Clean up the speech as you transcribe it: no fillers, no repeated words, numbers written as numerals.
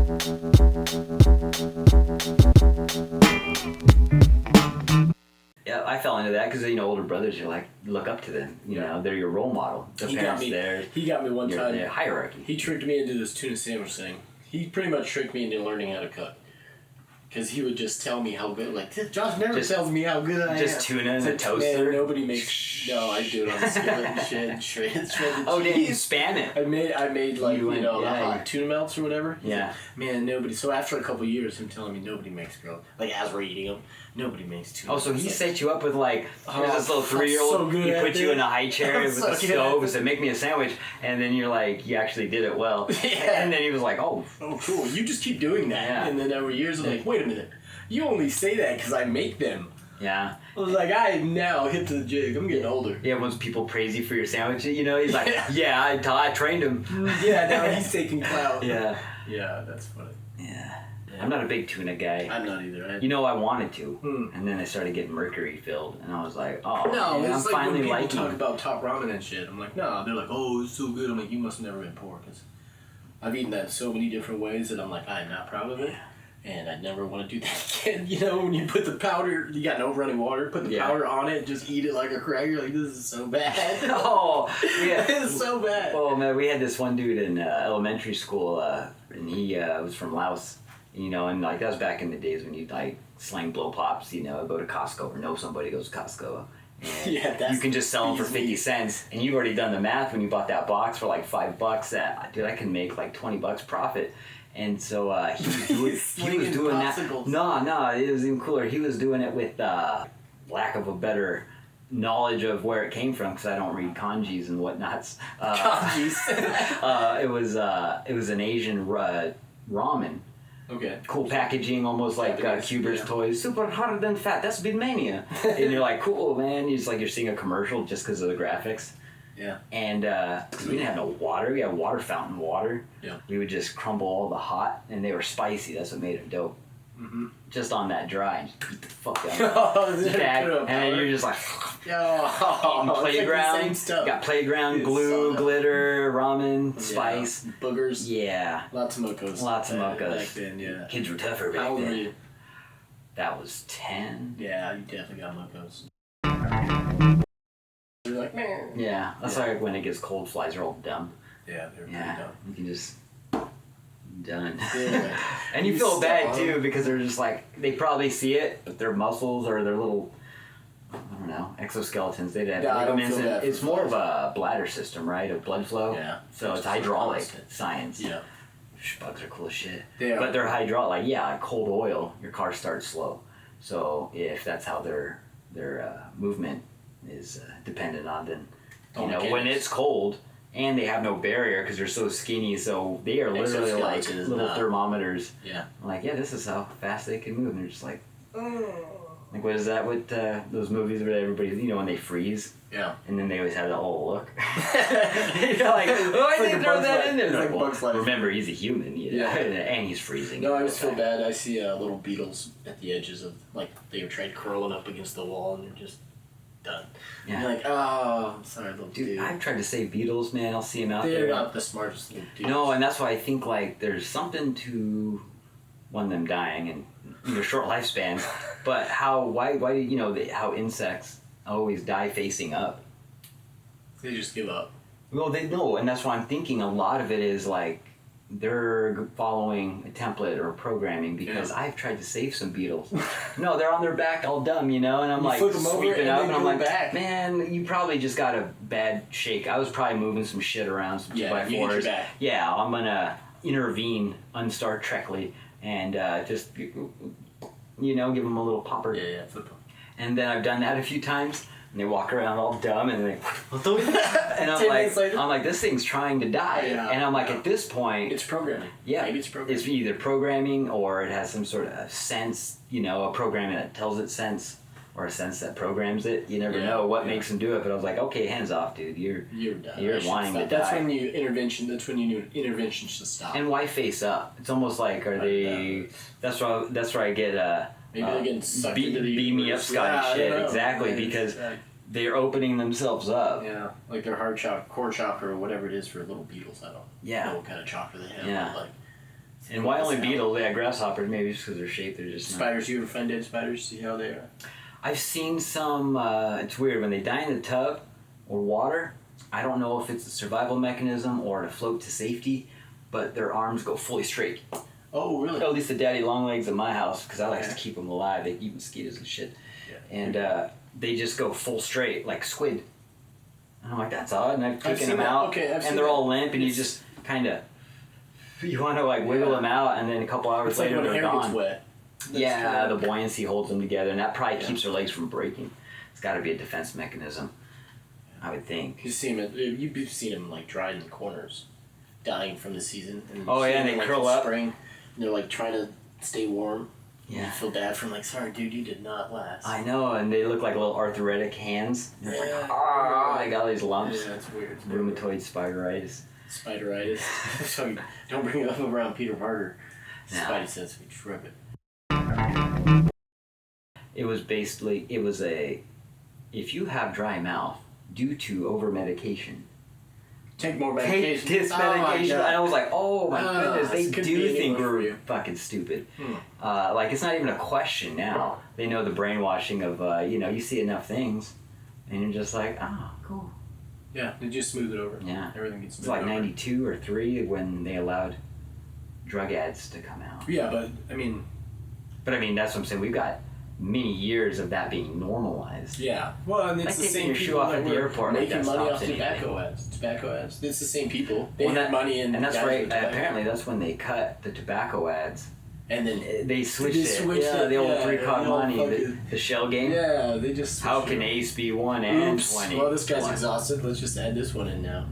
Yeah, I fell into that because older brothers, you're like look up to them. You know, they're your role model. The parents there. He got me one time. The hierarchy. He tricked me into this tuna sandwich thing. He pretty much tricked me into learning how to cook. Because he would just tell me how good, like, Josh never tells me how good I am. Just tuna in a toaster? Man, nobody makes, no, I do it on the skillet and shred the cheese. Oh, damn, you spam it. I made like, hot tuna melts or whatever. Yeah. Man, nobody, so after a couple of years, him telling me nobody makes grilled, like, as we're eating them, nobody makes tuna. Oh, so he set you up with, like, here's this little 3-year-old, so he put you in a high chair with a stove and said, make me a sandwich, and then you're like, you actually did it well. Yeah. And then he was like, oh, cool, you just keep doing that. Yeah. And then over years, I'm like, wait a minute. You only say that because I make them. Yeah. I was like, I am now hip to the jig. I'm getting older. Yeah, once people praise you for your sandwich, he's like, I trained him. Yeah, now he's taking clout. Yeah. Yeah, that's funny. Yeah. I'm not a big tuna guy. I'm not either. I wanted to. And then I started getting mercury filled, and I was like, oh, no, man, it's I'm like finally when people liking talk about top ramen and shit. I'm like, no. They're like, oh, it's so good. I'm like, you must have never been poor, because I've eaten that so many different ways that I'm like, I'm not proud of it. And I never want to do that again. When you put the powder, you got no running water, put the powder on it, just eat it like a cracker. You're like, this is so bad. Oh, yeah. It's so bad. Oh, man, we had this one dude in elementary school, and he was from Laos, and like that was back in the days when you'd like slang blow pops, go to Costco or know somebody goes to Costco. And you can just sell them for 50 cents, and you've already done the math when you bought that box for like $5. Dude, I can make like $20 profit. And so he was doing that. No, it was even cooler. He was doing it with lack of a better knowledge of where it came from, because I don't read kanjis and whatnots. Kanjis. It was an Asian ramen. Okay. Cool packaging, almost like Cuber's toys. Super hard and fat. That's Big Mania. And you're like, cool, man. It's like you're seeing a commercial just because of the graphics. Yeah. And we didn't have no water. We had water fountain water. Yeah. We would just crumble all the hot, and they were spicy. That's what made them dope. Mm-hmm. Just on that dry, and just beat the fuck out of it. And then you're just like, playground. Like got playground, glue, glitter, ramen, spice. Boogers. Yeah. Lots of mocos. Back then, yeah. Kids were tougher back then. How old were you? That was 10. Yeah, you definitely got mocos. You're like, man. Yeah, that's like when it gets cold, flies are all dumb. Yeah, they're pretty dumb. You can just done. Yeah. And you feel bad too, because they're just like, they probably see it, but their muscles or their little, I don't know, exoskeletons, they'd have ligaments. It's more of a bladder system, right? Of blood flow. Yeah. So it's hydraulic science. Yeah. Bugs are cool as shit. But they're hydraulic. Like cold oil, your car starts slow. So if that's how their movement is dependent on, then when it's cold, and they have no barrier because they're so skinny, so they are literally like little thermometers. Yeah. I'm like, this is how fast they can move, and they're just like, like, what is that with those movies where everybody, when they freeze? Yeah. And then they always have that whole look. You're like, I didn't throw that in there. Like, well, remember, he's a human, and he's freezing. No, I always feel bad. I see little beetles at the edges of, like, they were tried curling up against the wall, and they're just done. Yeah. You're like, oh, I'm sorry, little dude. I've tried to save beetles, man. I'll see them out there. They're not the smartest little dudes. No, and that's why I think, like, there's something to them dying and short lifespans. But why do how insects always die facing up? They just give up. Well, they know, and that's why I'm thinking a lot of it is like they're following a template or programming, because I've tried to save some beetles. No, they're on their back all dumb, and I'm like sweeping up, and I'm like, man, you probably just got a bad shake. I was probably moving some shit around, some 2x4s. Yeah, I'm gonna intervene un-Star Trekly and just give them a little popper. Yeah, flip them. And then I've done that a few times. And they walk around all dumb, and they and I'm like, this thing's trying to die. Yeah, and I'm like, at this point, it's programming. Yeah, maybe it's programming. It's either programming or it has some sort of sense. A programming that tells it sense, or a sense that programs it. You never know what makes them do it. But I was like, okay, hands off, dude. You're done. You're wanting to die. That's when you intervention. That's when you knew intervention should stop. And why face up? It's almost like they? That's where I get maybe they're getting sucked into the beam me up Scotty shit. Exactly, because they're opening themselves up. Yeah, like their core chakra or whatever it is for little beetles. I don't know what kind of chakra they have. Yeah. But like, And why only beetles? Yeah, grasshoppers. Maybe just because they're shaped, they're just spiders. You ever find dead spiders? See how they are? I've seen some. It's weird when they die in the tub or water. I don't know if it's a survival mechanism or to float to safety, but their arms go fully straight. Oh, really? At least the daddy long legs at my house, because I like to keep them alive. They eat mosquitoes and shit. Yeah. And they just go full straight, like squid. And I'm like, that's odd. And I've taken them out, and they're all limp, and you just kind of, you want to like wiggle them out, and then a couple hours later they're gone. Gets wet. Yeah, the buoyancy holds them together, and that probably keeps their legs from breaking. It's got to be a defense mechanism, I would think. You've seen them like dried in corners, dying from the season. And and they curl up. Spring, and they're like trying to stay warm. Yeah. You feel bad for them, like, sorry, dude, you did not last. I know, and they look like little arthritic hands. Yeah. Like, they got all these lumps. Yeah, that's weird. Rheumatoid spideritis. Spideritis. So don't bring it up around Peter Parker. No. Spidey sense, we trip it. It was if you have dry mouth due to over medication, take more medication. Take this medication. And I was like, oh my goodness, they do think we're fucking stupid. Like, it's not even a question now. They know the brainwashing of, you see enough things, and you're just like, oh, cool. Yeah, they just smooth it over. Yeah. Everything gets smoothed over. It's like 92 or 3 when they allowed drug ads to come out. Yeah, but I mean, that's what I'm saying. We've got many years of that being normalized. Yeah. Well, and it's like the same your people shoe off that at the airport, making like money off tobacco ads. Tobacco ads. It's the same people. They had money in. And that's right. Apparently, that's when they cut the tobacco ads. And then they switched it. The old 3-card money, the shell game. Yeah, they just. How can Ace be 1 and 20? Well, this guy's exhausted. Let's just add this one in now.